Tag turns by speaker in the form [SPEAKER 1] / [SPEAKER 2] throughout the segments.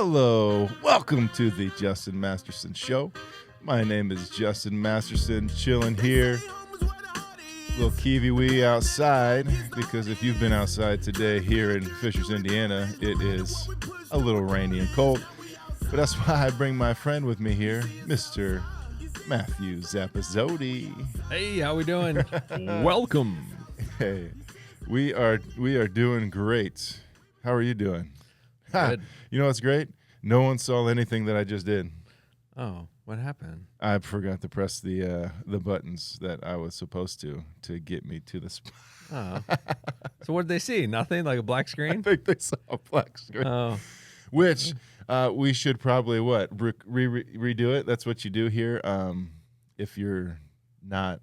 [SPEAKER 1] Hello, welcome to the Justin Masterson Show. My name is Justin Masterson, chilling here. Little KEVI outside, because if you've been outside today here in Fishers, Indiana, it is a little rainy and cold. But that's why I bring my friend with me here, Mr. Matthew Zappasodi.
[SPEAKER 2] Hey, how we doing? Welcome.
[SPEAKER 1] Hey, we are doing great. How are you doing?
[SPEAKER 2] Good.
[SPEAKER 1] You know what's great? No one saw anything that I just did.
[SPEAKER 2] Oh, what happened?
[SPEAKER 1] I forgot to press the buttons that I was supposed to get me to the spot.
[SPEAKER 2] Oh. So what did they see? Nothing? Like a black
[SPEAKER 1] I
[SPEAKER 2] screen?
[SPEAKER 1] think they saw a black screen.
[SPEAKER 2] Oh.
[SPEAKER 1] Which we should probably redo it. That's what you do here. If you're not,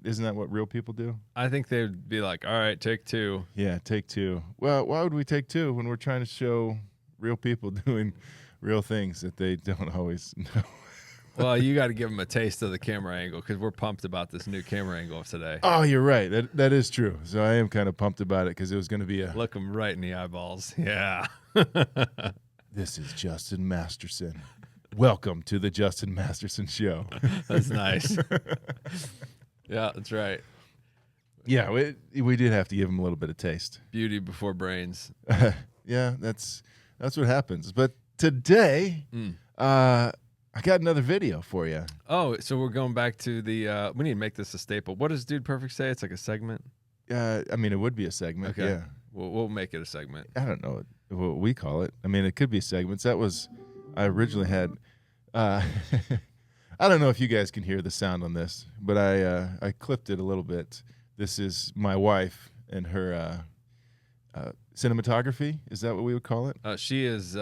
[SPEAKER 1] isn't that what real people do?
[SPEAKER 2] I think they'd be like, all right, take two.
[SPEAKER 1] Yeah, take two. Well, why would we take two when we're trying to show real people doing real things that they don't always know?
[SPEAKER 2] Well, you got to give them a taste of the camera angle because we're pumped about this new camera angle today.
[SPEAKER 1] Oh, you're right. That is true. So I am kind of pumped about it because it was going to be a...
[SPEAKER 2] Look them right in the eyeballs. Yeah.
[SPEAKER 1] This is Justin Masterson. Welcome to the Justin Masterson Show.
[SPEAKER 2] That's nice. Yeah, that's right.
[SPEAKER 1] Yeah, we did have to give him a little bit of taste.
[SPEAKER 2] Beauty before brains.
[SPEAKER 1] Yeah, that's what happens. But today, I got another video for you.
[SPEAKER 2] Oh, so we're going back to the we need to make this a staple. What does Dude Perfect say? It's like a segment?
[SPEAKER 1] I mean, it would be a segment.
[SPEAKER 2] Okay.
[SPEAKER 1] Yeah.
[SPEAKER 2] We'll make it a segment.
[SPEAKER 1] I don't know what we call it. I mean, it could be segments. I originally had... I don't know if you guys can hear the sound on this, but I clipped it a little bit. This is my wife and her cinematography. Is that what we would call it?
[SPEAKER 2] She is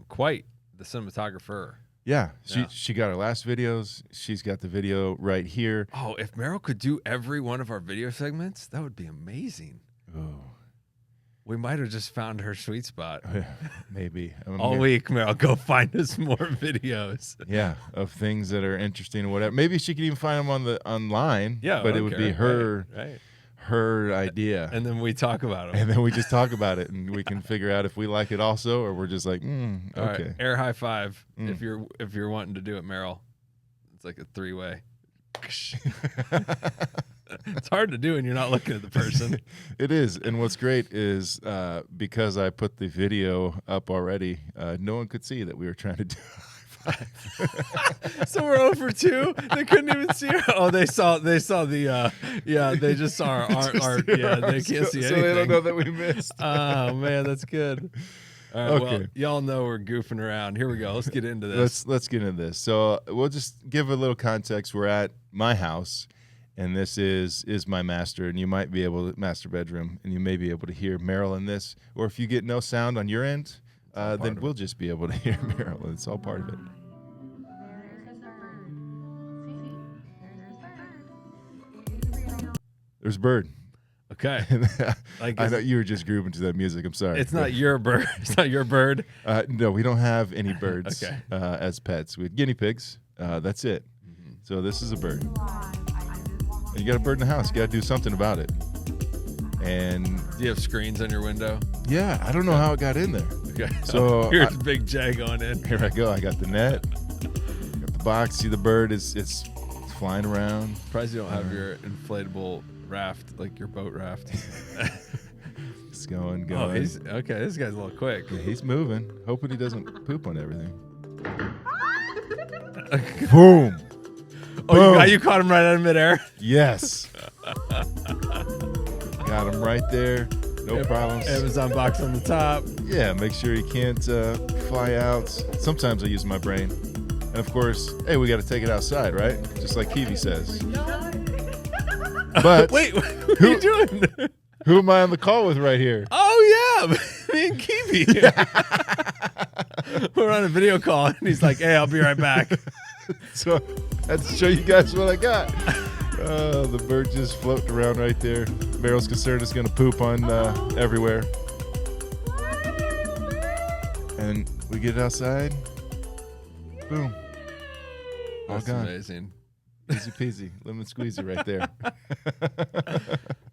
[SPEAKER 2] quite the cinematographer.
[SPEAKER 1] Yeah, she got our last videos. She's got the video right here.
[SPEAKER 2] Oh, if Meryl could do every one of our video segments, that would be amazing.
[SPEAKER 1] Oh.
[SPEAKER 2] We might have just found her sweet spot.
[SPEAKER 1] Maybe.
[SPEAKER 2] All week, Meryl, go find us more videos.
[SPEAKER 1] Yeah, of things that are interesting or whatever. Maybe she could even find them online.
[SPEAKER 2] Yeah,
[SPEAKER 1] but it would be her her idea.
[SPEAKER 2] And then we talk about them.
[SPEAKER 1] And then we just talk about it, and we can figure out if we like it also, or we're just like, okay.
[SPEAKER 2] All right, air high five if you're wanting to do it, Meryl. It's like a three-way. It's hard to do when you're not looking at the person.
[SPEAKER 1] It is. And what's great is because I put the video up already, no one could see that we were trying to do a high five.
[SPEAKER 2] So we're over 2. They couldn't even see her. Oh, they saw the they just saw our they can't see anything.
[SPEAKER 1] So they don't know that we missed.
[SPEAKER 2] Oh man, that's good. All right,
[SPEAKER 1] okay.
[SPEAKER 2] Well, y'all know we're goofing around. Here we go. Let's get into this.
[SPEAKER 1] Let's get into this. So we'll just give a little context. We're at my house. And this is my master, and you might be able to master bedroom, and you may be able to hear Meryl in this. Or if you get no sound on your end, then we'll just be able to hear Meryl. It's all part of it. There's bird.
[SPEAKER 2] Okay.
[SPEAKER 1] I know you were just grooving to that music. I'm sorry.
[SPEAKER 2] It's not your bird. It's not your bird.
[SPEAKER 1] No, we don't have any birds
[SPEAKER 2] Okay.
[SPEAKER 1] As pets. We have guinea pigs. That's it. Mm-hmm. So this is a bird. And you got a bird in the house. You got to do something about it. And
[SPEAKER 2] do you have screens on your window?
[SPEAKER 1] Yeah, I don't know how it got in there.
[SPEAKER 2] Okay.
[SPEAKER 1] So
[SPEAKER 2] here's Big J going in.
[SPEAKER 1] Here I go. I got the net. Got the box. See the bird it's flying around.
[SPEAKER 2] Surprised you don't have your inflatable raft, like your boat raft.
[SPEAKER 1] It's going.
[SPEAKER 2] Oh, he's okay. This guy's a little quick.
[SPEAKER 1] Yeah, he's moving. Hoping he doesn't poop on everything. Boom.
[SPEAKER 2] Oh, you caught him right out of midair?
[SPEAKER 1] Yes. Got him right there. No problems.
[SPEAKER 2] Amazon box on the top.
[SPEAKER 1] Yeah, make sure he can't fly out. Sometimes I use my brain. And of course, hey, we got to take it outside, right? Just like KEVI says. But
[SPEAKER 2] wait, what are you doing?
[SPEAKER 1] Who am I on the call with right here?
[SPEAKER 2] Oh, yeah. Me and KEVI. We're on a video call, and he's like, hey, I'll be right back.
[SPEAKER 1] So I had to show you guys what I got. The bird just floating around right there. Meryl's concerned it's going to poop on everywhere. And we get it outside. Boom. All
[SPEAKER 2] That's
[SPEAKER 1] gone.
[SPEAKER 2] Amazing.
[SPEAKER 1] Easy peasy. Lemon squeezy right there.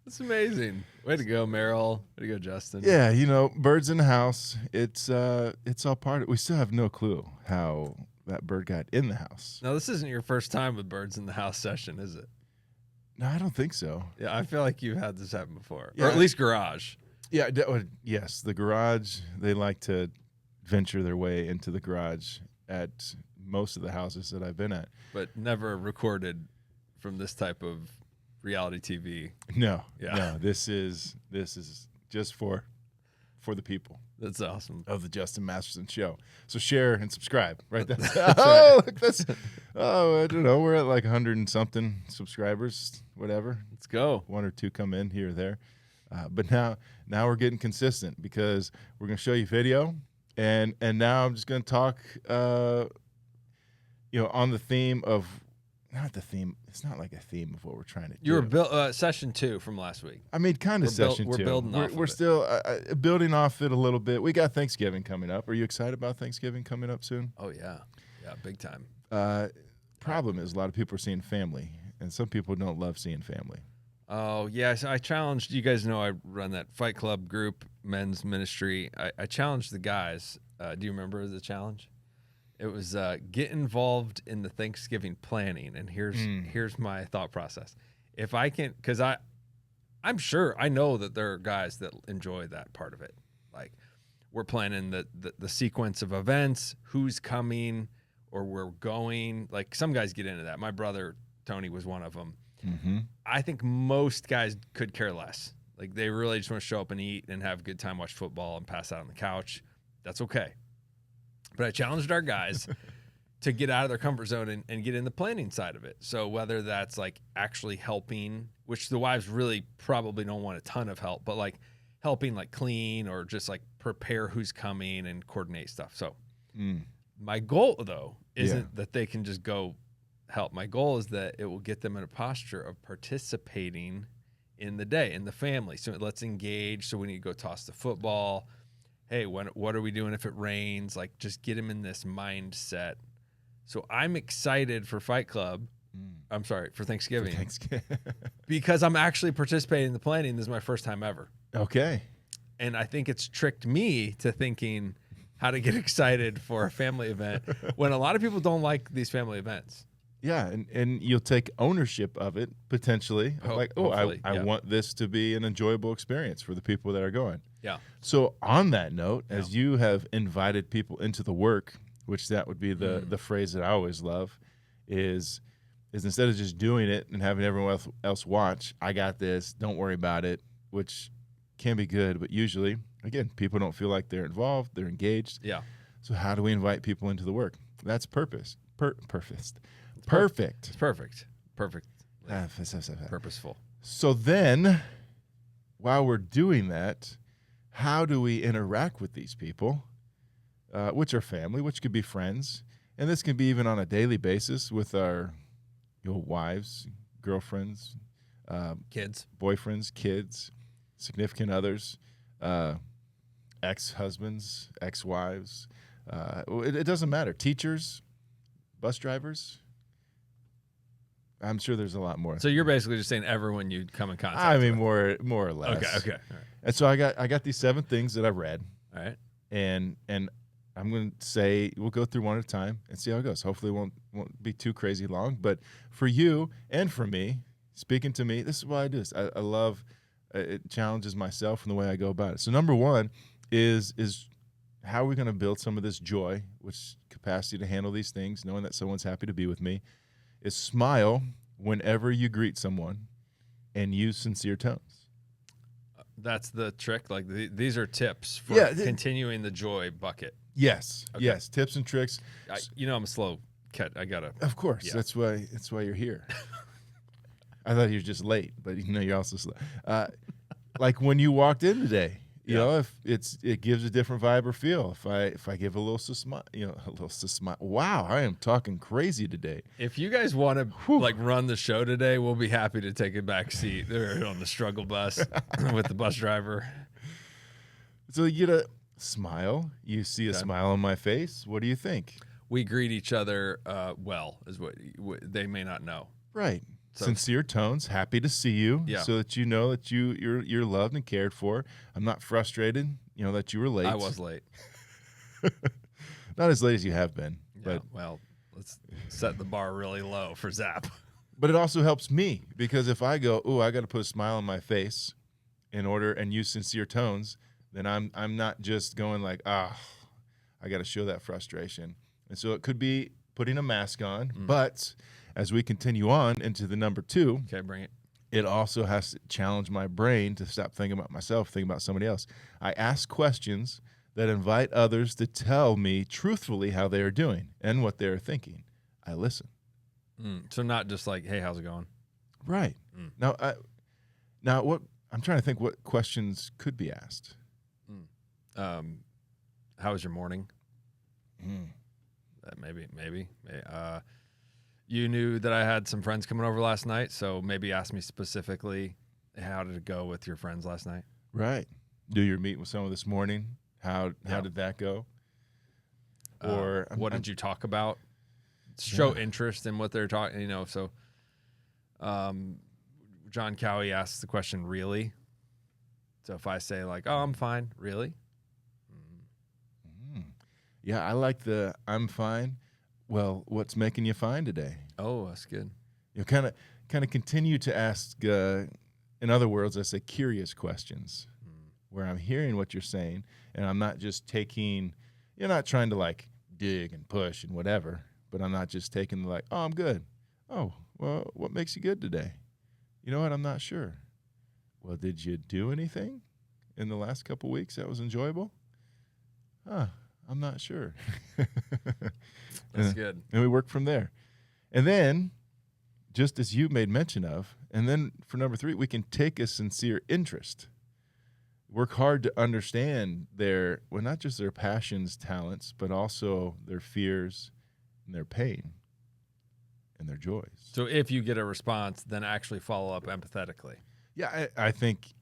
[SPEAKER 2] That's amazing. Way to go, Merrill. Way to go, Justin.
[SPEAKER 1] Yeah, birds in the house. It's all part of it. We still have no clue how that bird got in the house.
[SPEAKER 2] Now, this isn't your first time with birds in the house session, is it?
[SPEAKER 1] No, I don't think so.
[SPEAKER 2] Yeah, I feel like you've had this happen before.
[SPEAKER 1] Yeah.
[SPEAKER 2] Or at least garage.
[SPEAKER 1] Yeah, yes, the garage, they like to venture their way into the garage at most of the houses that I've been at.
[SPEAKER 2] But never recorded from this type of reality TV.
[SPEAKER 1] No,
[SPEAKER 2] Yeah.
[SPEAKER 1] no, this is just for the people
[SPEAKER 2] That's awesome.
[SPEAKER 1] of the Justin Masterson Show. So share and subscribe, right?
[SPEAKER 2] That's
[SPEAKER 1] Look, I don't know, we're at like 100 and something subscribers, whatever.
[SPEAKER 2] Let's go.
[SPEAKER 1] One or two come in here or there. But now we're getting consistent because we're going to show you video, and now I'm just going to talk, on the theme of, not the theme. It's not like a theme of what we're trying to do.
[SPEAKER 2] You were session 2 from last week.
[SPEAKER 1] I mean, kind of session 2.
[SPEAKER 2] We're building off.
[SPEAKER 1] We're still building off it a little bit. We got Thanksgiving coming up. Are you excited about Thanksgiving coming up soon?
[SPEAKER 2] Oh yeah, big time.
[SPEAKER 1] Problem is, a lot of people are seeing family, and some people don't love seeing family.
[SPEAKER 2] Oh, yeah. So I challenged, you guys know I run that Fight Club group, men's ministry. I challenged the guys. Do you remember the challenge? It was get involved in the Thanksgiving planning. And here's my thought process. If I can, because I'm sure, I know that there are guys that enjoy that part of it. Like, we're planning the sequence of events, who's coming, or we're going. Like, some guys get into that. My brother, Tony, was one of them.
[SPEAKER 1] Mm-hmm.
[SPEAKER 2] I think most guys could care less. Like, they really just want to show up and eat and have a good time, watch football, and pass out on the couch. That's okay. But I challenged our guys to get out of their comfort zone and get in the planning side of it. So whether that's like actually helping, which the wives really probably don't want a ton of help, but like helping like clean or just like prepare who's coming and coordinate stuff. So my goal, though, isn't that they can just go help. My goal is that it will get them in a posture of participating in the day, in the family. So let's engage. So we need to go toss the football. Hey, what are we doing if it rains? Like, just get them in this mindset. So I'm excited for Fight Club. I'm sorry, for Thanksgiving. Because I'm actually participating in the planning. This is my first time ever.
[SPEAKER 1] Okay.
[SPEAKER 2] And I think it's tricked me to thinking how to get excited for a family event when a lot of people don't like these family events.
[SPEAKER 1] Yeah, and you'll take ownership of it, potentially. I want this to be an enjoyable experience for the people that are going.
[SPEAKER 2] Yeah.
[SPEAKER 1] So on that note, as you have invited people into the work, which that would be the phrase that I always love, is instead of just doing it and having everyone else watch, I got this, don't worry about it, which can be good, but usually, again, people don't feel like they're involved, they're engaged.
[SPEAKER 2] Yeah.
[SPEAKER 1] So how do we invite people into the work? That's purpose. Perfect.
[SPEAKER 2] It's perfect. Purposeful.
[SPEAKER 1] So then, while we're doing that, how do we interact with these people, which are family, which could be friends, and this can be even on a daily basis with our wives, girlfriends,
[SPEAKER 2] kids,
[SPEAKER 1] boyfriends, kids, significant others, ex-husbands, ex-wives. It doesn't matter. Teachers, bus drivers. I'm sure there's a lot more.
[SPEAKER 2] So you're basically just saying everyone you come in contact with.
[SPEAKER 1] I mean, more or less.
[SPEAKER 2] Okay. All right.
[SPEAKER 1] And so I got these 7 things that I've read.
[SPEAKER 2] All right.
[SPEAKER 1] And I'm going to say we'll go through one at a time and see how it goes. Hopefully it won't be too crazy long. But for you and for me, speaking to me, this is what I do. I love it challenges myself in the way I go about it. So number 1 is how are we going to build some of this joy, which capacity to handle these things, knowing that someone's happy to be with me, is smile whenever you greet someone and use sincere tones.
[SPEAKER 2] That's the trick. Like these are tips for continuing the joy bucket.
[SPEAKER 1] Yes.
[SPEAKER 2] Okay.
[SPEAKER 1] Yes. Tips and tricks.
[SPEAKER 2] I'm a slow cat. I gotta.
[SPEAKER 1] Of course. Yeah. That's why you're here. I thought you were just late, but you're also slow. Like when you walked in today, you know, if it gives a different vibe or feel. If I give a little smile, wow, I am talking crazy today.
[SPEAKER 2] If you guys want to like run the show today, we'll be happy to take a back seat there on the struggle bus with the bus driver.
[SPEAKER 1] So you get a smile. You see a smile on my face. What do you think?
[SPEAKER 2] We greet each other well, is what they may not know.
[SPEAKER 1] Right. sincere tones, happy to see you, so that you know that you're loved and cared for. I'm not frustrated, that you were late.
[SPEAKER 2] I was late.
[SPEAKER 1] Not as late as you have been,
[SPEAKER 2] Yeah,
[SPEAKER 1] but
[SPEAKER 2] well, let's set the bar really low for Zap.
[SPEAKER 1] But it also helps me because if I go, I got to put a smile on my face and use sincere tones, then I'm not just going like, I got to show that frustration. And so it could be putting a mask on, but as we continue on into the number 2,
[SPEAKER 2] okay, bring it.
[SPEAKER 1] It also has to challenge my brain to stop thinking about myself, thinking about somebody else. I ask questions that invite others to tell me truthfully how they are doing and what they're thinking. I listen.
[SPEAKER 2] So not just like, hey, how's it going?
[SPEAKER 1] Right. Now what I'm trying to think what questions could be asked.
[SPEAKER 2] How was your morning? Maybe. You knew that I had some friends coming over last night, so maybe ask me specifically, how did it go with your friends last night?
[SPEAKER 1] Right. Do your meeting with someone this morning? How did that go? Or
[SPEAKER 2] what did you talk about? Show interest in what they're talking, so John Cowie asks the question, really? So if I say like, I'm fine, really?
[SPEAKER 1] Yeah, I like the I'm fine. Well, what's making you fine today?
[SPEAKER 2] Oh, that's good.
[SPEAKER 1] Kind of continue to ask, in other words, I say curious questions where I'm hearing what you're saying and I'm not just you're not trying to like dig and push and whatever, but I'm not just taking like, I'm good. Oh, well, what makes you good today? You know what? I'm not sure. Well, did you do anything in the last couple weeks that was enjoyable? I'm not sure.
[SPEAKER 2] That's good.
[SPEAKER 1] And we work from there. And then, just as you made mention of, and then for number 3, we can take a sincere interest. Work hard to understand not just their passions, talents, but also their fears and their pain and their joys.
[SPEAKER 2] So if you get a response, then actually follow up empathetically.
[SPEAKER 1] Yeah, I think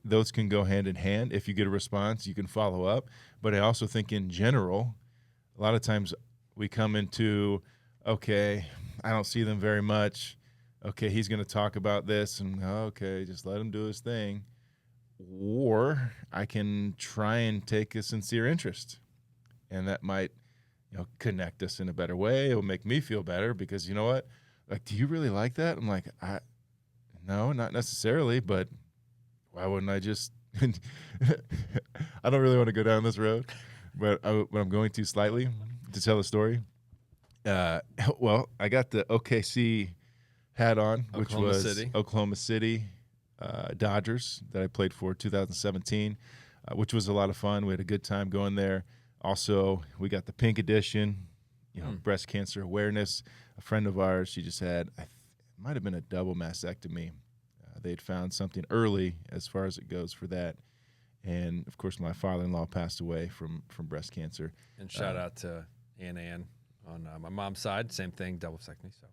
[SPEAKER 1] those can go hand in hand. If you get a response, you can follow up. But I also think in general, a lot of times we come into, okay, I don't see them very much. Okay, he's going to talk about this, and okay, just let him do his thing. Or I can try and take a sincere interest, and that might, connect us in a better way. It will make me feel better because you know what? Like, do you really like that? I'm like, no, not necessarily, but why wouldn't I just I don't really want to go down this road, but I'm going to slightly to tell the story. Well, I got the OKC hat on, which was Oklahoma City Dodgers that I played for 2017, which was a lot of fun. We had a good time going there. Also, we got the pink edition, breast cancer awareness. A friend of ours, she just had, it might have been a double mastectomy. They had found something early as far as it goes for that. And, of course, my father-in-law passed away from breast cancer.
[SPEAKER 2] And shout out to Ann on my mom's side. Same thing, double mastectomy. So.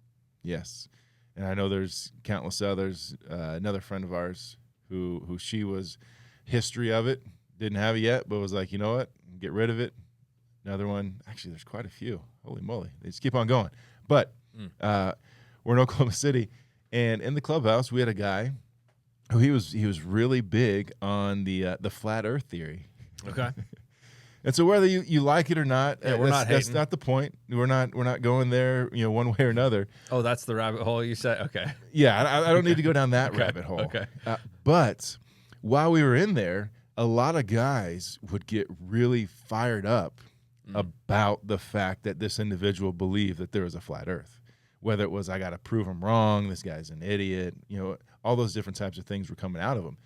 [SPEAKER 1] Yes. And I know there's countless others. Another friend of ours who she was history of it, didn't have it yet, but was like, you know what, get rid of it. Another one. Actually, there's quite a few. Holy moly. They just keep on going. But we're in Oklahoma City, and in the clubhouse, we had a guy who he was really big on the flat Earth theory.
[SPEAKER 2] Okay.
[SPEAKER 1] And so whether you like it or not,
[SPEAKER 2] that's
[SPEAKER 1] not the point. We're not going there, one way or another.
[SPEAKER 2] Oh, that's the rabbit hole you said? Okay.
[SPEAKER 1] Yeah, I don't need to go down that rabbit hole.
[SPEAKER 2] Okay.
[SPEAKER 1] But while we were in there, a lot of guys would get really fired up about the fact that this individual believed that there was a flat Earth. Whether it was, I got to prove him wrong, this guy's an idiot, all those different types of things were coming out of him.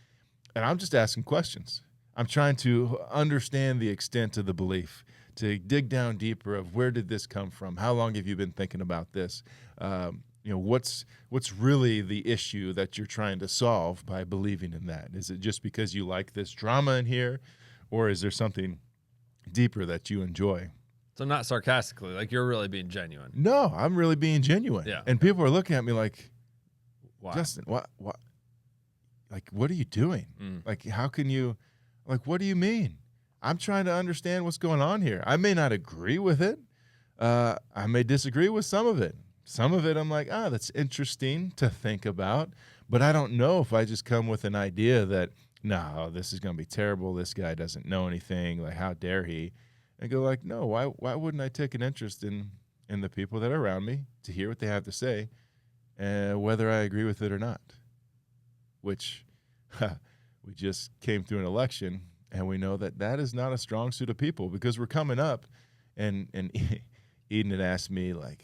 [SPEAKER 1] And I'm just asking questions. I'm trying to understand the extent of the belief, to dig down deeper of where did this come from? How long have you been thinking about this? What's really the issue that you're trying to solve by believing in that? Is it just because you like this drama in here, or is there something deeper that you enjoy?
[SPEAKER 2] So not sarcastically, like you're really being genuine.
[SPEAKER 1] No, I'm really being genuine.
[SPEAKER 2] Yeah.
[SPEAKER 1] And people are looking at me like,
[SPEAKER 2] why?
[SPEAKER 1] Justin, what? Like, what are you doing? Like, how can you? Like, what do you mean? I'm trying to understand what's going on here. I may not agree with it. I may disagree with some of it. some of it I'm like, that's interesting to think about, but I don't know if I just come with an idea that, no, this is going to be terrible. This guy doesn't know anything. Like, how dare he? And go like, no, why wouldn't I take an interest in the people that are around me to hear what they have to say, whether I agree with it or not? Which we just came through an election, and we know that is not a strong suit of people, because we're coming up, and Eden had asked me, like,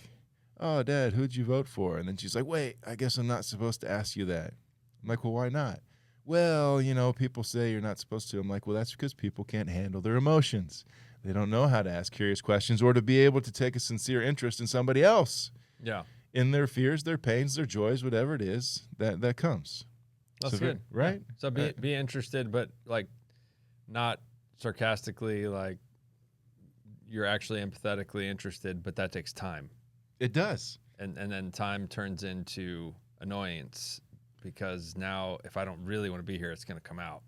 [SPEAKER 1] oh, Dad, who'd you vote for? And then she's like, wait, I guess I'm not supposed to ask you that. I'm like, well, why not? Well, people say you're not supposed to. I'm like, well, that's because people can't handle their emotions. They don't know how to ask curious questions or to be able to take a sincere interest in somebody else.
[SPEAKER 2] Yeah.
[SPEAKER 1] In their fears, their pains, their joys, whatever it is that comes.
[SPEAKER 2] That's good.
[SPEAKER 1] Right?
[SPEAKER 2] Yeah. So be interested, but like not sarcastically, like you're actually empathetically interested, but that takes time.
[SPEAKER 1] It does.
[SPEAKER 2] And then time turns into annoyance, because now if I don't really want to be here, it's going to come out.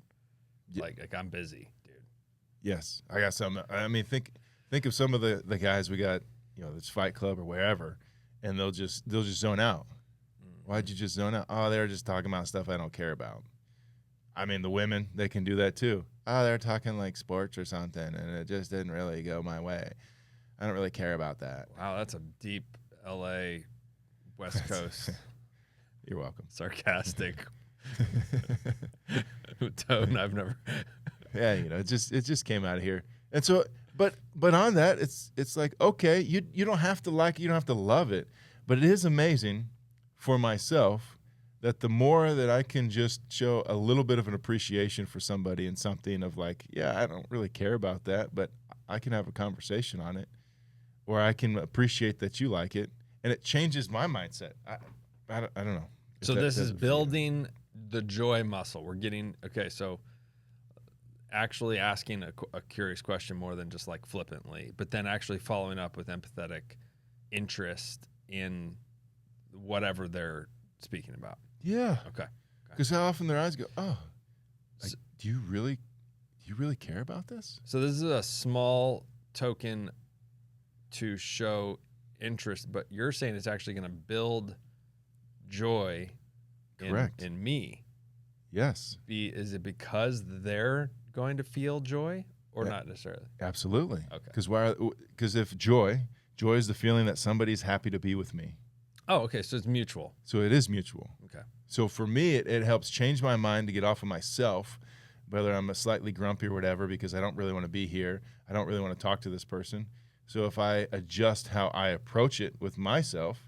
[SPEAKER 1] Yeah.
[SPEAKER 2] Like I'm busy, dude.
[SPEAKER 1] Yes. I got some. I mean, think of some of the guys we got, this Fight Club or wherever, and they'll just zone out. Why'd you just zone out? Oh, they're just talking about stuff I don't care about. I mean, the women, they can do that too. Oh, they're talking like sports or something, and it just didn't really go my way. I don't really care about that.
[SPEAKER 2] Wow, that's a deep LA West Coast.
[SPEAKER 1] You're welcome.
[SPEAKER 2] Sarcastic tone. I've never.
[SPEAKER 1] Yeah, it just came out of here. And so, but on that, it's like, okay, you don't have to like it, you don't have to love it, but it is amazing for myself that the more that I can just show a little bit of an appreciation for somebody and something of like, yeah, I don't really care about that, but I can have a conversation on it, or I can appreciate that you like it, and it changes my mindset. I don't know.
[SPEAKER 2] So this is building the joy muscle. We're getting, okay, so actually asking a curious question more than just like flippantly, but then actually following up with empathetic interest in whatever they're speaking about.
[SPEAKER 1] Yeah.
[SPEAKER 2] Okay.
[SPEAKER 1] Because how often their eyes go, oh, like, do you really care about this?
[SPEAKER 2] So this is a small token to show interest, but you're saying it's actually going to build joy in me.
[SPEAKER 1] Yes.
[SPEAKER 2] Is it because they're going to feel joy or not necessarily?
[SPEAKER 1] Absolutely.
[SPEAKER 2] Okay.
[SPEAKER 1] Because if joy is the feeling that somebody's happy to be with me.
[SPEAKER 2] Oh, okay. So it's mutual.
[SPEAKER 1] So it is mutual.
[SPEAKER 2] Okay.
[SPEAKER 1] So for me, it helps change my mind to get off of myself, whether I'm a slightly grumpy or whatever, because I don't really want to be here. I don't really want to talk to this person. So if I adjust how I approach it with myself,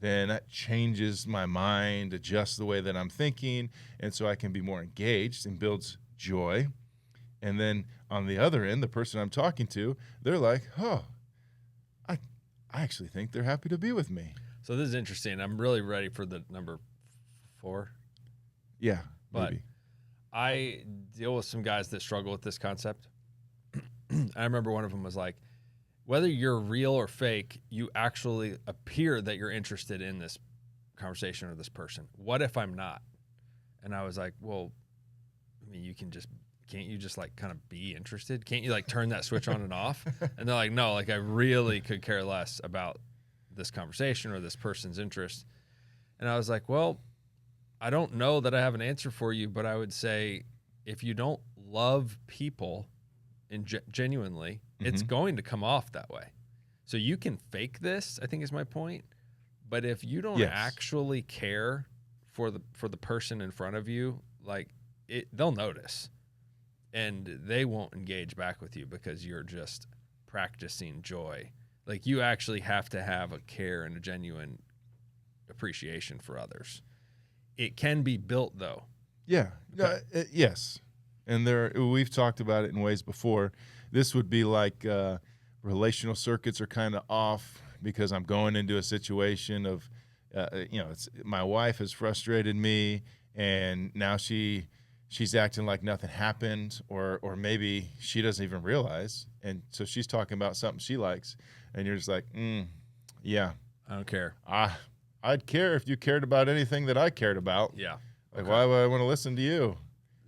[SPEAKER 1] then that changes my mind, adjusts the way that I'm thinking, and so I can be more engaged and builds joy. And then on the other end, the person I'm talking to, they're like, oh, I actually think they're happy to be with me.
[SPEAKER 2] So this is interesting. I'm really ready for the number 4.
[SPEAKER 1] Yeah,
[SPEAKER 2] but
[SPEAKER 1] maybe.
[SPEAKER 2] I deal with some guys that struggle with this concept. I remember one of them was like, whether you're real or fake, you actually appear that you're interested in this conversation or this person. What if I'm not? And I was like, well, I mean, can't you just like kind of be interested? Can't you like turn that switch on and off? And they're like, no, like I really could care less about this conversation or this person's interest. And I was like, well, I don't know that I have an answer for you, but I would say if you don't love people genuinely, it's going to come off that way. So you can fake this, I think is my point. But if you don't actually care for the person in front of you, like they'll notice and they won't engage back with you because you're just practicing joy. Like you actually have to have a care and a genuine appreciation for others. It can be built though.
[SPEAKER 1] Yeah. Okay. Yes. And we've talked about it in ways before. This would be like relational circuits are kind of off because I'm going into a situation of, my wife has frustrated me, and now she's acting like nothing happened, or maybe she doesn't even realize, and so she's talking about something she likes, and you're just like, yeah,
[SPEAKER 2] I don't care.
[SPEAKER 1] I'd care if you cared about anything that I cared about.
[SPEAKER 2] Yeah.
[SPEAKER 1] Like, why would I want to listen to you?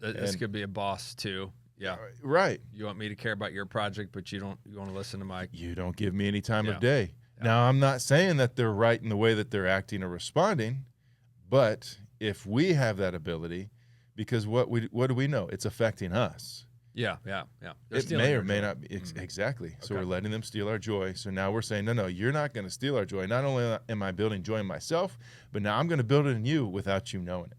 [SPEAKER 2] This could be a boss too. Yeah.
[SPEAKER 1] Right.
[SPEAKER 2] You want me to care about your project, but you want to listen to my.
[SPEAKER 1] You don't give me any time of day. Now, I'm not saying that they're right in the way that they're acting or responding, but if we have that ability, because what do we know? It's affecting us.
[SPEAKER 2] Yeah. They're
[SPEAKER 1] It
[SPEAKER 2] stealing
[SPEAKER 1] may
[SPEAKER 2] your
[SPEAKER 1] or may
[SPEAKER 2] joy.
[SPEAKER 1] not be. Exactly. So
[SPEAKER 2] Okay.
[SPEAKER 1] we're letting them steal our joy. So now we're saying, no, you're not going to steal our joy. Not only am I building joy in myself, but now I'm going to build it in you without you knowing it.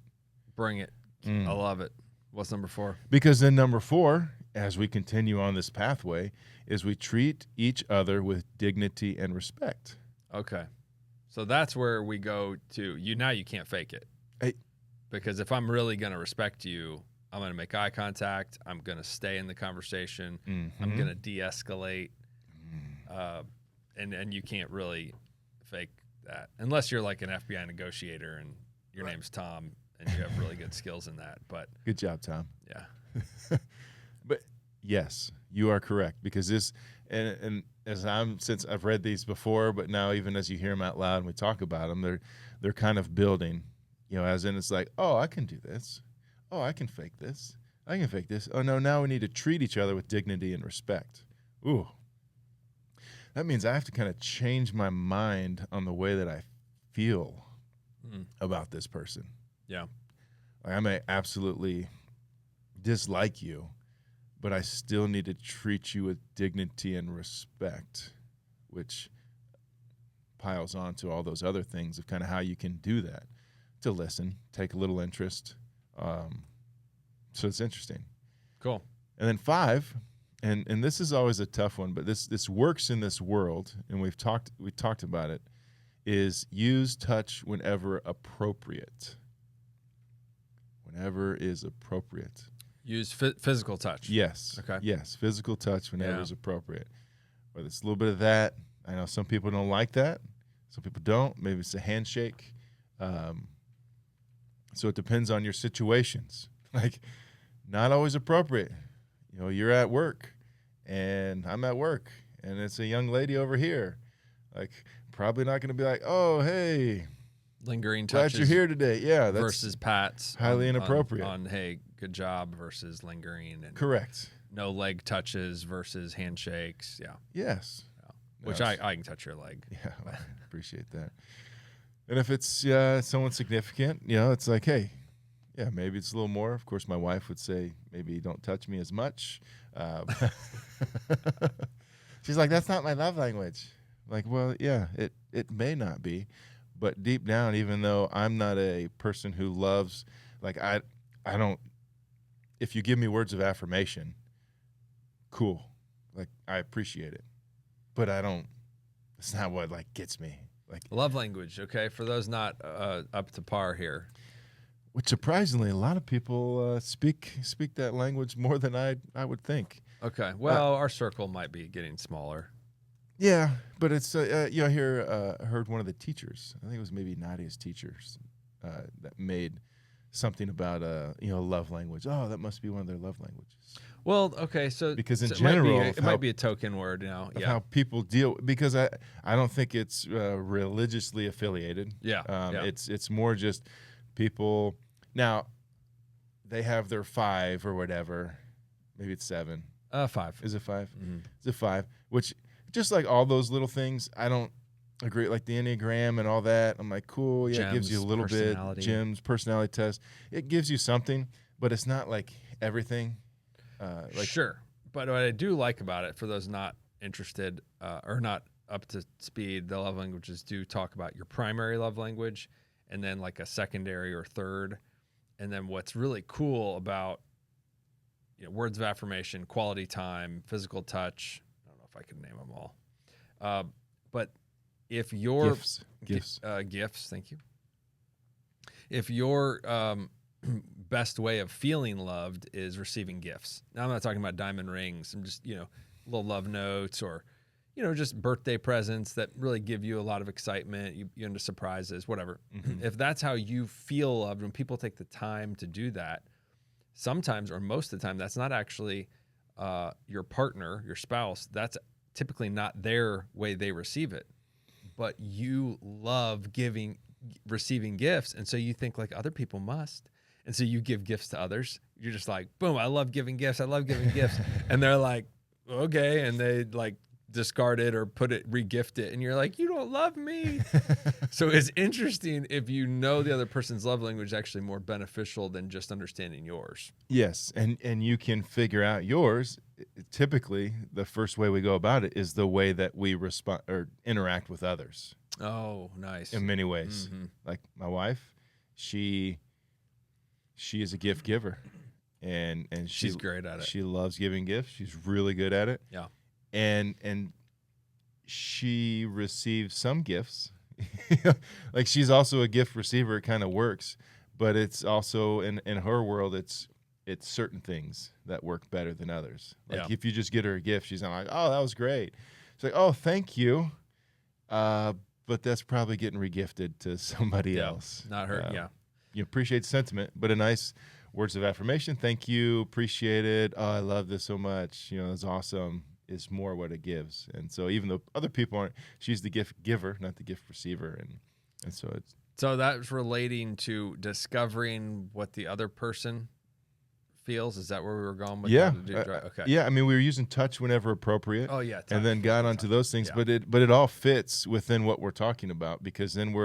[SPEAKER 2] Bring it. I love it. What's number 4?
[SPEAKER 1] Because then number 4, as we continue on this pathway, is we treat each other with dignity and respect.
[SPEAKER 2] Okay. So that's where we go to now you can't fake it.
[SPEAKER 1] Hey.
[SPEAKER 2] Because if I'm really going to respect you, I'm going to make eye contact. I'm going to stay in the conversation. I'm going to de-escalate. And you can't really fake that unless you're like an FBI negotiator and your name's Tom and you have really good skills in that. But
[SPEAKER 1] Good job, Tom.
[SPEAKER 2] yeah.
[SPEAKER 1] But yes, you are correct, because this and since I've read these before, but now even as you hear them out loud and we talk about them, they're kind of building, as in it's like, oh, I can do this. Oh, I can fake this. I can fake this. Oh no, now we need to treat each other with dignity and respect. Ooh. That means I have to kind of change my mind on the way that I feel about this person.
[SPEAKER 2] Yeah.
[SPEAKER 1] Like, I may absolutely dislike you, but I still need to treat you with dignity and respect, which piles on to all those other things of kind of how you can do that, to listen, take a little interest. So it's interesting.
[SPEAKER 2] Cool.
[SPEAKER 1] And then 5, and this is always a tough one, but this works in this world, and we talked about it, is use touch whenever appropriate. Whenever is appropriate.
[SPEAKER 2] Use physical touch.
[SPEAKER 1] Yes.
[SPEAKER 2] Okay.
[SPEAKER 1] Yes, physical touch whenever is appropriate. Whether it's a little bit of that. I know some people don't like that. Some people don't. Maybe it's a handshake. So it depends on your situations. Like, not always appropriate. You're at work, and I'm at work, and it's a young lady over here. Like, probably not going to be like, oh, hey,
[SPEAKER 2] Lingering
[SPEAKER 1] glad
[SPEAKER 2] touches
[SPEAKER 1] you're here today. Yeah, that's
[SPEAKER 2] versus pats.
[SPEAKER 1] highly inappropriate.
[SPEAKER 2] On hey, good job versus lingering. And
[SPEAKER 1] correct.
[SPEAKER 2] No leg touches versus handshakes. Yeah.
[SPEAKER 1] Yes.
[SPEAKER 2] Which I can touch your leg.
[SPEAKER 1] Yeah, well, I appreciate that. And if it's someone significant, it's like, hey, yeah, maybe it's a little more. Of course, my wife would say, maybe don't touch me as much. She's like, that's not my love language. Like, well, yeah, it may not be. But deep down, even though I'm not a person who loves, like, I don't, if you give me words of affirmation, cool. Like, I appreciate it. But I don't, it's not what, like, gets me. Like,
[SPEAKER 2] love language, okay? For those not up to par here.
[SPEAKER 1] Which surprisingly, a lot of people speak that language more than I would think.
[SPEAKER 2] Okay. Well, our circle might be getting smaller.
[SPEAKER 1] Yeah, but it's I heard one of the teachers. I think it was maybe Nadia's teachers that made something about love language. Oh, that must be one of their love languages.
[SPEAKER 2] Well, okay, so
[SPEAKER 1] because in
[SPEAKER 2] so
[SPEAKER 1] general,
[SPEAKER 2] it might be a token word, Yeah.
[SPEAKER 1] How people deal, because I don't think it's religiously affiliated.
[SPEAKER 2] Yeah.
[SPEAKER 1] It's more just people. Now, they have their 5 or whatever. Maybe it's 7.
[SPEAKER 2] 5.
[SPEAKER 1] Is it 5?
[SPEAKER 2] Mm-hmm.
[SPEAKER 1] Is it 5? Which, just like all those little things, I don't agree. Like the Enneagram and all that, I'm like, cool. Yeah, it gives you a little bit. Gems, personality test. It gives you something, but it's not like everything.
[SPEAKER 2] Sure. But what I do like about it, for those not interested or not up to speed, the love languages do talk about your primary love language and then like a secondary or third. And then what's really cool about words of affirmation, quality time, physical touch. I don't know if I can name them all. But if your
[SPEAKER 1] gifts,
[SPEAKER 2] thank you. If your best way of feeling loved is receiving gifts. Now, I'm not talking about diamond rings. I'm just, little love notes or, just birthday presents that really give you a lot of excitement. You into surprises, whatever. Mm-hmm. If that's how you feel loved, when people take the time to do that, sometimes or most of the time, that's not actually your partner, your spouse. That's typically not their way they receive it. But you love receiving gifts, and so you think like other people must. And so you give gifts to others. You're just like, boom, I love giving gifts. I love giving gifts. And they're like, okay. And they like discard it or re-gift it, and you're like, you don't love me. So it's interesting if you know the other person's love language is actually more beneficial than just understanding yours.
[SPEAKER 1] Yes, and you can figure out yours. Typically, the first way we go about it is the way that we respond or interact with others.
[SPEAKER 2] Oh, nice.
[SPEAKER 1] In many ways.
[SPEAKER 2] Mm-hmm.
[SPEAKER 1] Like my wife, she is a gift giver. And
[SPEAKER 2] she's great at it.
[SPEAKER 1] She loves giving gifts. She's really good at it.
[SPEAKER 2] Yeah.
[SPEAKER 1] And she receives some gifts. Like she's also a gift receiver. It kind of works, but it's also in her world, it's certain things that work better than others. Like if you just get her a gift, she's not like, oh, that was great. It's like, oh, thank you. But that's probably getting regifted to somebody else.
[SPEAKER 2] Not her.
[SPEAKER 1] You appreciate the sentiment, but a nice words of affirmation. Thank you. Appreciate it. Oh, I love this so much. It's awesome. Is more what it gives. And so even though other people aren't, she's the gift giver, not the gift receiver. And so it's.
[SPEAKER 2] So that's relating to discovering what the other person feels. Is that where we were going with that? Okay.
[SPEAKER 1] Yeah. I mean, we were using touch whenever appropriate.
[SPEAKER 2] Oh yeah.
[SPEAKER 1] And then got onto those things, but it all fits within what we're talking about, because then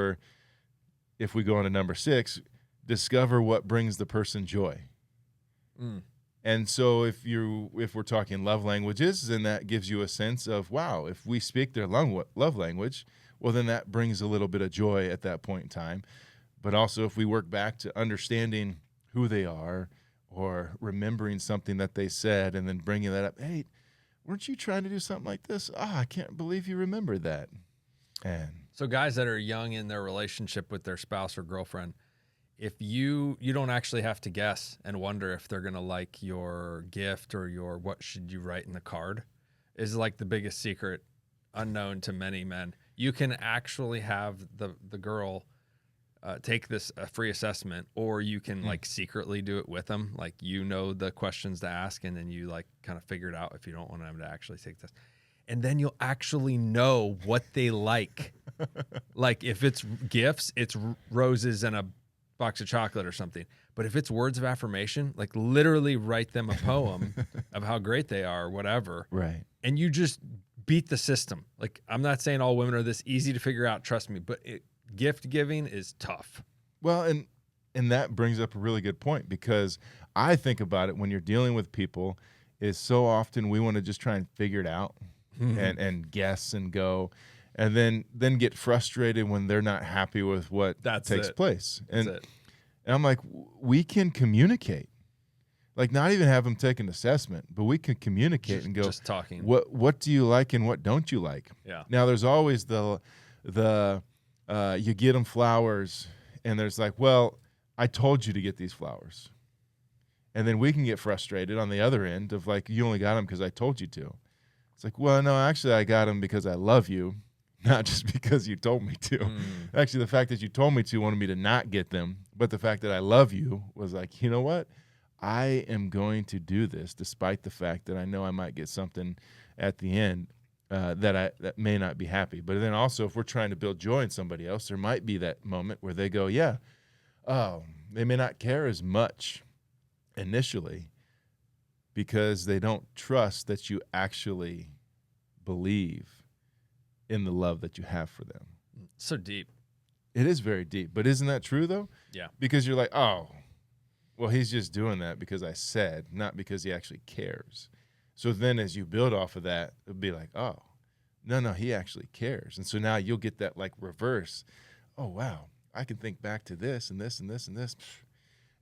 [SPEAKER 1] if we go on to number 6, discover what brings the person joy. And so if we're talking love languages, then that gives you a sense of, wow, if we speak their love language, well, then that brings a little bit of joy at that point in time. But also if we work back to understanding who they are or remembering something that they said and then bringing that up, hey, weren't you trying to do something like this? Oh, I can't believe you remembered that. And
[SPEAKER 2] so guys that are young in their relationship with their spouse or girlfriend, if you don't actually have to guess and wonder if they're going to like your gift or what should you write in the card, is like the biggest secret unknown to many men. You can actually have the girl take this free assessment, or you can like secretly do it with them. Like, the questions to ask, and then you like kind of figure it out if you don't want them to actually take this. And then you'll actually know what they like. Like if it's gifts, it's roses and a box of chocolate or something. But if it's words of affirmation, like literally write them a poem of how great they are or whatever.
[SPEAKER 1] Right.
[SPEAKER 2] And you just beat the system. Like, I'm not saying all women are this easy to figure out, trust me, but gift giving is tough.
[SPEAKER 1] Well, and that brings up a really good point, because I think about it when you're dealing with people is so often we want to just try and figure it out and guess and go. And then get frustrated when they're not happy with what takes place. And I'm like, we can communicate. Like, not even have them take an assessment, but we can communicate and go,
[SPEAKER 2] just talking.
[SPEAKER 1] What do you like and what don't you like?
[SPEAKER 2] Yeah.
[SPEAKER 1] Now, there's always the you get them flowers, and there's like, well, I told you to get these flowers. And then we can get frustrated on the other end of like, you only got them because I told you to. It's like, well, no, actually I got them because I love you. Not just because you told me to. Actually, the fact that you told me to wanted me to not get them, but the fact that I love you was like, you know what? I am going to do this despite the fact that I know I might get something at the end that may not be happy. But then also, if we're trying to build joy in somebody else, there might be that moment where they go, yeah, oh, they may not care as much initially because they don't trust that you actually believe in the love that you have for them.
[SPEAKER 2] So deep.
[SPEAKER 1] It is very deep. But isn't that true, though? Yeah. Because you're like, oh, well, he's just doing that because I said, not because he actually cares. So then as you build off of that, it'll be like, oh, no, he actually cares. And so now you'll get that like reverse. Oh, wow, I can think back to this and this and this and this.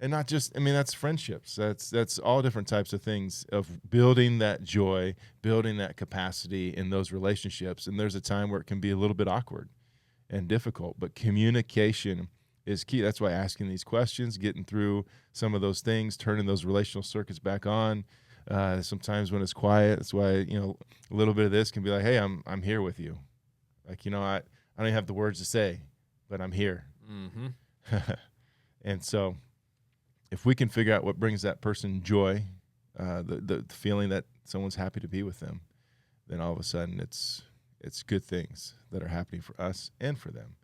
[SPEAKER 1] And not just, I mean, that's friendships. That's all different types of things of building that joy, building that capacity in those relationships. And there's a time where it can be a little bit awkward and difficult, but communication is key. That's why asking these questions, getting through some of those things, turning those relational circuits back on. Sometimes when it's quiet, that's why, a little bit of this can be like, hey, I'm here with you. Like, I don't even have the words to say, but I'm here. Mm-hmm. And so if we can figure out what brings that person joy, the feeling that someone's happy to be with them, then all of a sudden it's good things that are happening for us and for them.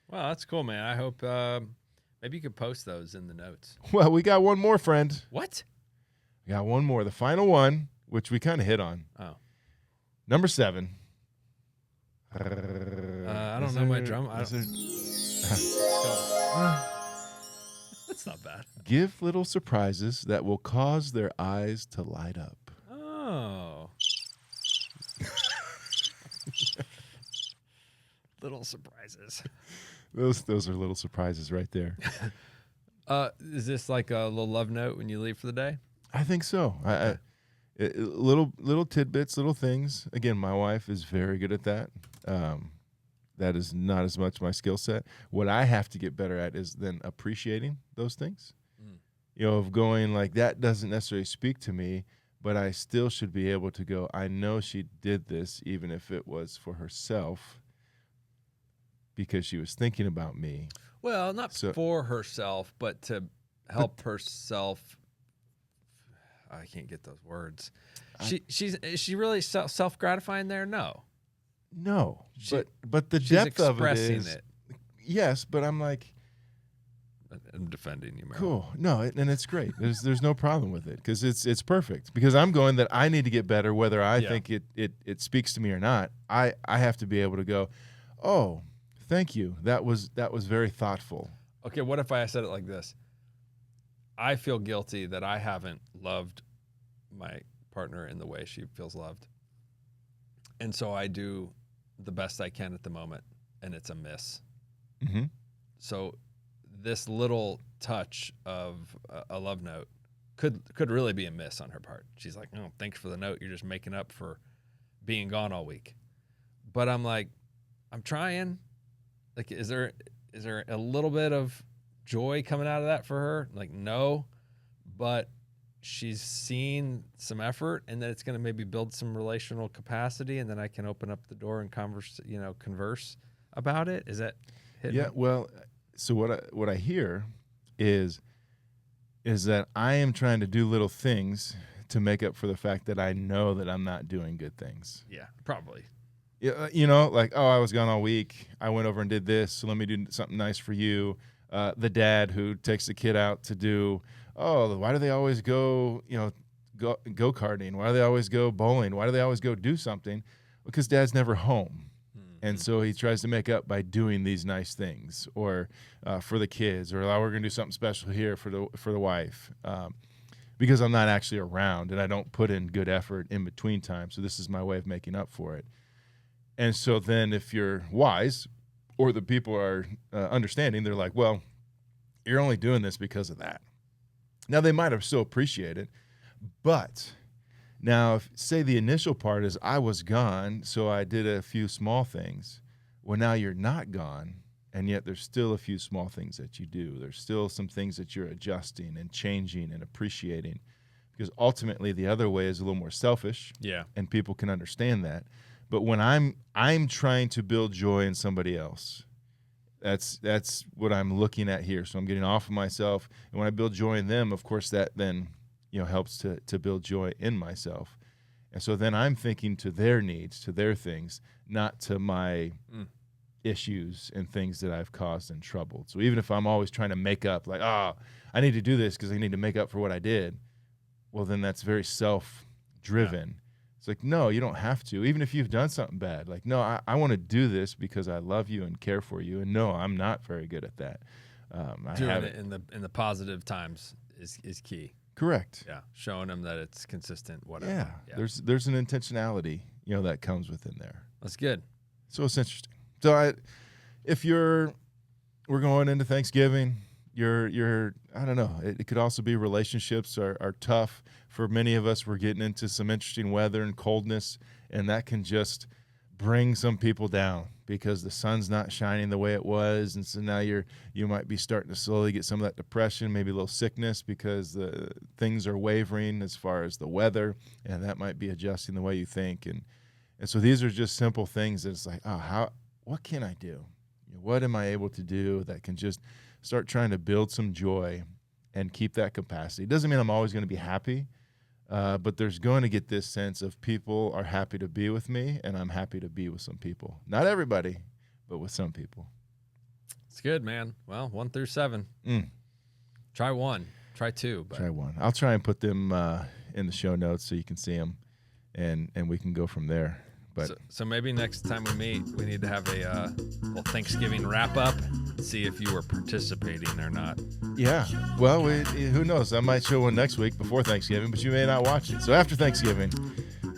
[SPEAKER 2] Well, that's cool, man. I hope maybe you could post those in the notes.
[SPEAKER 1] Well, we got one more, friend.
[SPEAKER 2] What?
[SPEAKER 1] We got one more. The final one, which we kind of hit on.
[SPEAKER 2] Oh.
[SPEAKER 1] Number 7,
[SPEAKER 2] I don't know my drum. That's not bad.
[SPEAKER 1] Give little surprises that will cause their eyes to light up.
[SPEAKER 2] Oh. Little surprises.
[SPEAKER 1] Those are little surprises right there.
[SPEAKER 2] Is this like a little love note when you leave for the day?
[SPEAKER 1] I think so. Little tidbits, little things. Again, my wife is very good at that. That is not as much my skill set. What I have to get better at is then appreciating those things. Of going like, that doesn't necessarily speak to me, but I still should be able to go, I know she did this even if it was for herself because she was thinking about me.
[SPEAKER 2] Well, not for herself, but to help herself. I can't get those words. Is she really self-gratifying there? No. But the depth of it is
[SPEAKER 1] yes. But I'm like,
[SPEAKER 2] I'm defending you, Merrill.
[SPEAKER 1] Cool. No, and it's great. There's no problem with it because it's perfect. Because I'm going that I need to get better, whether I think it speaks to me or not. I have to be able to go, oh, thank you. That was very thoughtful.
[SPEAKER 2] Okay, what if I said it like this? I feel guilty that I haven't loved my partner in the way she feels loved. And so I do the best I can at the moment, and it's a miss.
[SPEAKER 1] Mm-hmm.
[SPEAKER 2] So this little touch of a love note could really be a miss on her part. She's like, oh, thanks for the note. You're just making up for being gone all week. But I'm like, I'm trying. Like, is there a little bit of joy coming out of that for her? Like, no, but she's seen some effort, and then it's going to maybe build some relational capacity, and then I can open up the door and converse about it. Is that hitting?
[SPEAKER 1] Yeah. Well, so what I hear is that I am trying to do little things to make up for the fact that I know that I'm not doing good things.
[SPEAKER 2] Yeah, probably.
[SPEAKER 1] Yeah, like, oh, I was gone all week. I went over and did this, so let me do something nice for you. The dad who takes the kid out to do, why do they always go karting? Why do they always go bowling? Why do they always go do something? Because dad's never home. And so he tries to make up by doing these nice things, or for the kids, or we're going to do something special here for the wife, because I'm not actually around and I don't put in good effort in between time. So this is my way of making up for it. And so then if you're wise, or the people are understanding, they're like, well, you're only doing this because of that. Now, they might have still appreciated, but now, if, say the initial part is I was gone, so I did a few small things. Well, now you're not gone, and yet there's still a few small things that you do. There's still some things that you're adjusting and changing and appreciating, because ultimately the other way is a little more selfish, and people can understand that. But when I'm trying to build joy in somebody else, that's what I'm looking at here. So I'm getting off of myself, and when I build joy in them, of course, that then helps to build joy in myself. And so then I'm thinking to their needs, to their things, not to my issues and things that I've caused and troubled. So even if I'm always trying to make up, like, I need to do this because I need to make up for what I did, well, then that's very self-driven. Yeah. It's like, no, you don't have to. Even if you've done something bad, like, no, I want to do this because I love you and care for you. And no, I'm not very good at that.
[SPEAKER 2] Doing it in the positive times is key.
[SPEAKER 1] Correct.
[SPEAKER 2] Yeah, showing them that it's consistent, whatever.
[SPEAKER 1] Yeah. There's an intentionality, that comes within there.
[SPEAKER 2] That's good.
[SPEAKER 1] So it's interesting. So we're going into Thanksgiving. You're I don't know. It could also be relationships are tough. For many of us, we're getting into some interesting weather and coldness, and that can just bring some people down because the sun's not shining the way it was, and so now you might be starting to slowly get some of that depression, maybe a little sickness because the things are wavering as far as the weather, and that might be adjusting the way you think, and so these are just simple things that it's like, what can I do? What am I able to do that can just start trying to build some joy and keep that capacity? It doesn't mean I'm always going to be happy, but there's going to get this sense of people are happy to be with me, and I'm happy to be with some people. Not everybody, but with some people.
[SPEAKER 2] It's good, man. Well, 1 through 7. Try 1. Try 2. But.
[SPEAKER 1] Try 1. I'll try and put them in the show notes so you can see them, and we can go from there. But
[SPEAKER 2] so maybe next time we meet, we need to have a little Thanksgiving wrap up. See if you were participating or not.
[SPEAKER 1] yeah, well, who knows? I might show one next week before Thanksgiving, but you may not watch it. So after Thanksgiving,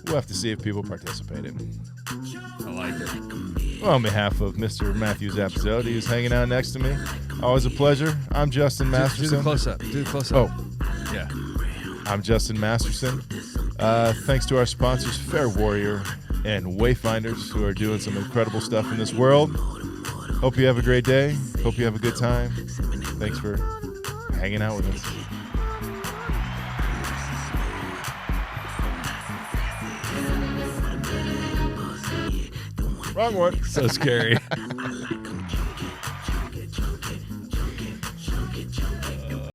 [SPEAKER 1] we'll have to see if people participated.
[SPEAKER 2] I like it.
[SPEAKER 1] Well, on behalf of Mr. Matthew Zappasodi, who's hanging out next to me, always a pleasure. I'm Justin Masterson.
[SPEAKER 2] Do the close-up. Do the close-up.
[SPEAKER 1] Oh.
[SPEAKER 2] Yeah.
[SPEAKER 1] I'm Justin Masterson. Thanks to our sponsors, Fair Warrior and Wayfinders, who are doing some incredible stuff in this world. Hope you have a great day. Hope you have a good time. Thanks for hanging out with us. Wrong one.
[SPEAKER 2] So scary.